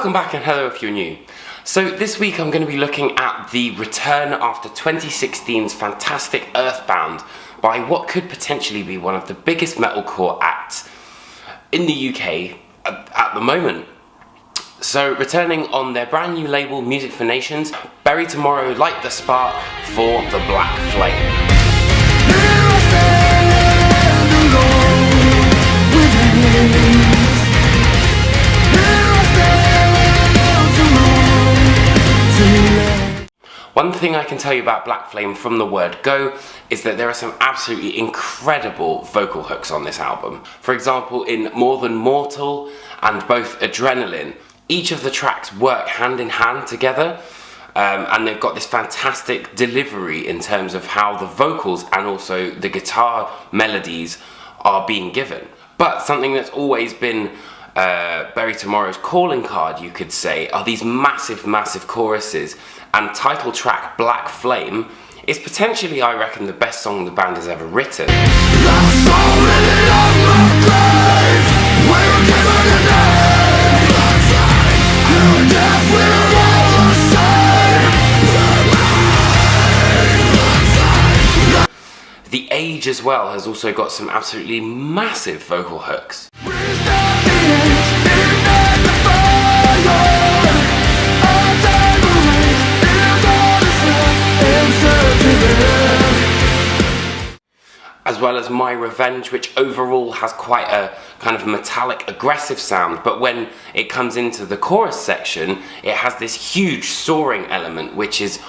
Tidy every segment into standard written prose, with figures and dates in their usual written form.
Welcome back and hello if you're new. So this week I'm going to be looking at the return after 2016's fantastic Earthbound by what could potentially be one of the biggest metalcore acts in the UK at the moment. So returning on their brand new label Music for Nations, Bury Tomorrow light the spark for the Black Flame. One thing I can tell you about Black Flame from the word go is that there are some absolutely incredible vocal hooks on this album. For example, in More Than Mortal and both Adrenaline, each of the tracks work hand in hand together, and they've got this fantastic delivery in terms of how the vocals and also the guitar melodies are being given. But something that's always been Bury Tomorrow's calling card, you could say, are these massive choruses, and title track Black Flame is potentially, I reckon, the best song the band has ever written. The Age as well has also got some absolutely massive vocal hooks. As well as My Revenge, which overall has quite a kind of metallic, aggressive sound, but when it comes into the chorus section, it has this huge soaring element, which has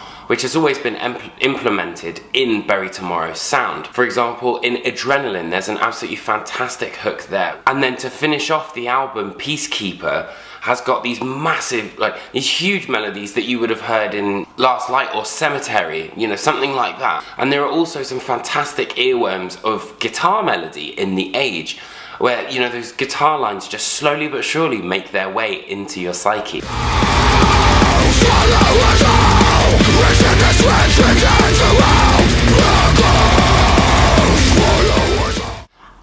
always been implemented in Bury Tomorrow's sound. For example, in Adrenaline, there's an absolutely fantastic hook there. And then to finish off the album, Peacekeeper has got these massive, these huge melodies that you would have heard in Last Light or Cemetery, you know, something like that. And there are also some fantastic earworms of guitar melody in The Age, where, you know, those guitar lines just slowly but surely make their way into your psyche.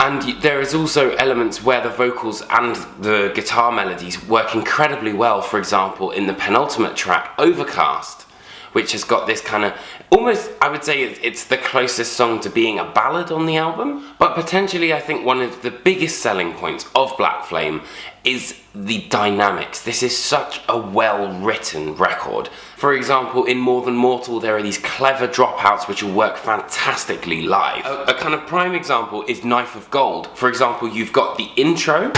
And there is also elements where the vocals and the guitar melodies work incredibly well, for example in the penultimate track, Overcast, which has got this kind of, almost, I would say it's the closest song to being a ballad on the album, but potentially I think one of the biggest selling points of Black Flame is the dynamics. This is such a well-written record. For example, in More Than Mortal, there are these clever dropouts which will work fantastically live. A kind of prime example is Knife of Gold. For example, you've got the intro,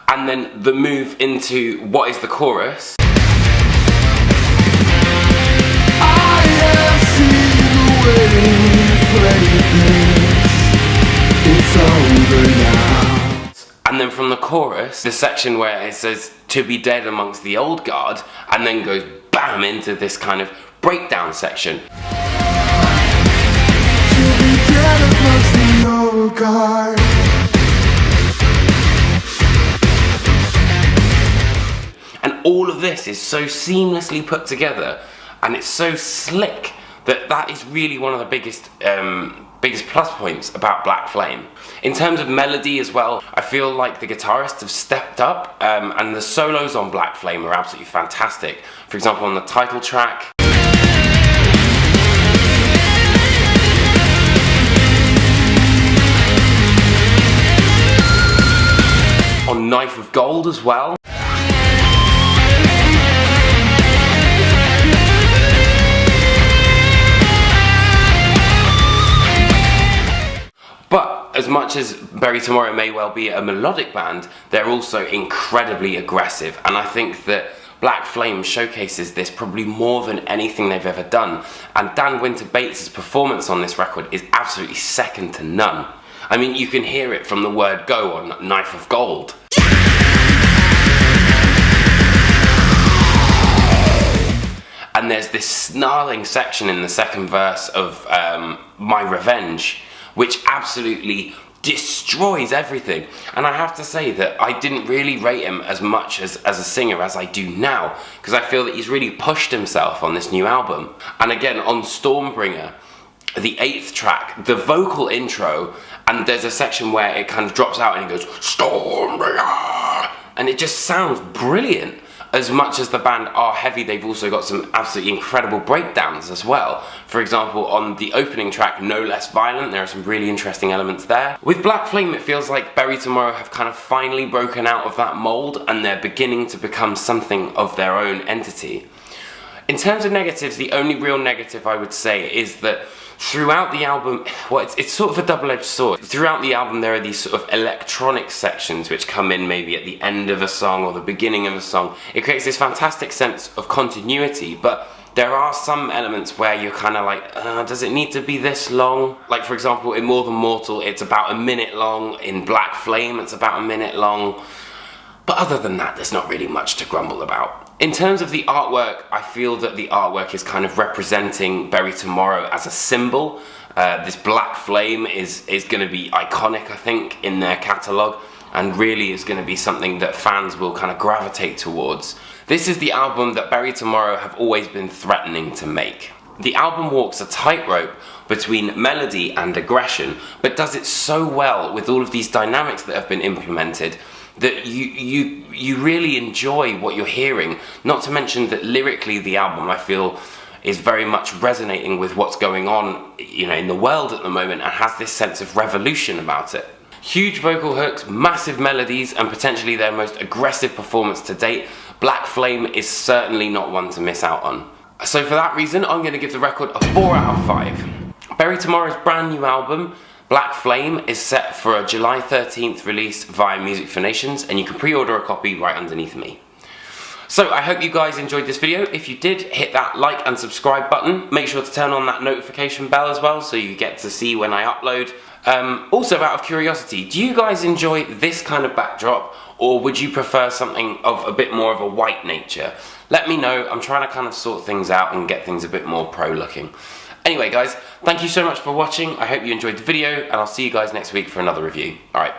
and then the move into what is the chorus. And then from the chorus, the section where it says to be dead amongst the old guard, and then goes bam into this kind of breakdown section. To be dead amongst the old guard. And all of this is so seamlessly put together, and it's so slick that is really one of the biggest plus points about Black Flame. In terms of melody as well, I feel like the guitarists have stepped up, and the solos on Black Flame are absolutely fantastic. For example, on the title track, on Knife of Gold as well. But as much as Bury Tomorrow may well be a melodic band, they're also incredibly aggressive, and I think that Black Flame showcases this probably more than anything they've ever done, and Dan Winter Bates' performance on this record is absolutely second to none. I mean, you can hear it from the word go on Knife of Gold. And there's this snarling section in the second verse of My Revenge, which absolutely destroys everything. And I have to say that I didn't really rate him as much as a singer as I do now, because I feel that he's really pushed himself on this new album. And again, on Stormbringer, the 8th track, the vocal intro, and there's a section where it kind of drops out and he goes, Stormbringer! And it just sounds brilliant. As much as the band are heavy, they've also got some absolutely incredible breakdowns as well. For example, on the opening track, No Less Violent, there are some really interesting elements there. With Black Flame, it feels like Bury Tomorrow have kind of finally broken out of that mold, and they're beginning to become something of their own entity. In terms of negatives, the only real negative I would say is that throughout the album, well, it's sort of a double-edged sword. Throughout the album, there are these sort of electronic sections which come in maybe at the end of a song or the beginning of a song. It creates this fantastic sense of continuity, but there are some elements where you're kind of like, does it need to be this long? Like, for example, in More Than Mortal, it's about a minute long. In Black Flame, it's about a minute long. But other than that, there's not really much to grumble about. In terms of the artwork, I feel that the artwork is kind of representing Bury Tomorrow as a symbol. This Black Flame is going to be iconic, I think, in their catalogue, and really is going to be something that fans will kind of gravitate towards. This is the album that Bury Tomorrow have always been threatening to make. The album walks a tightrope between melody and aggression, but does it so well with all of these dynamics that have been implemented that you really enjoy what you're hearing. Not to mention that lyrically the album, I feel, is very much resonating with what's going on, you know, in the world at the moment, and has this sense of revolution about it. Huge vocal hooks, massive melodies, and potentially their most aggressive performance to date. Black Flame is certainly not one to miss out on. So for that reason, I'm going to give the record a 4 out of 5. Bury Tomorrow's brand new album, Black Flame, is set for a July 13th release via Music for Nations, and you can pre-order a copy right underneath me. So I hope you guys enjoyed this video. If you did, hit that like and subscribe button. Make sure to turn on that notification bell as well, so you get to see when I upload. Also, out of curiosity, do you guys enjoy this kind of backdrop, or would you prefer something of a bit more of a white nature? Let me know. I'm trying to kind of sort things out and get things a bit more pro looking. Anyway guys, thank you so much for watching. I hope you enjoyed the video, and I'll see you guys next week for another review. Alright.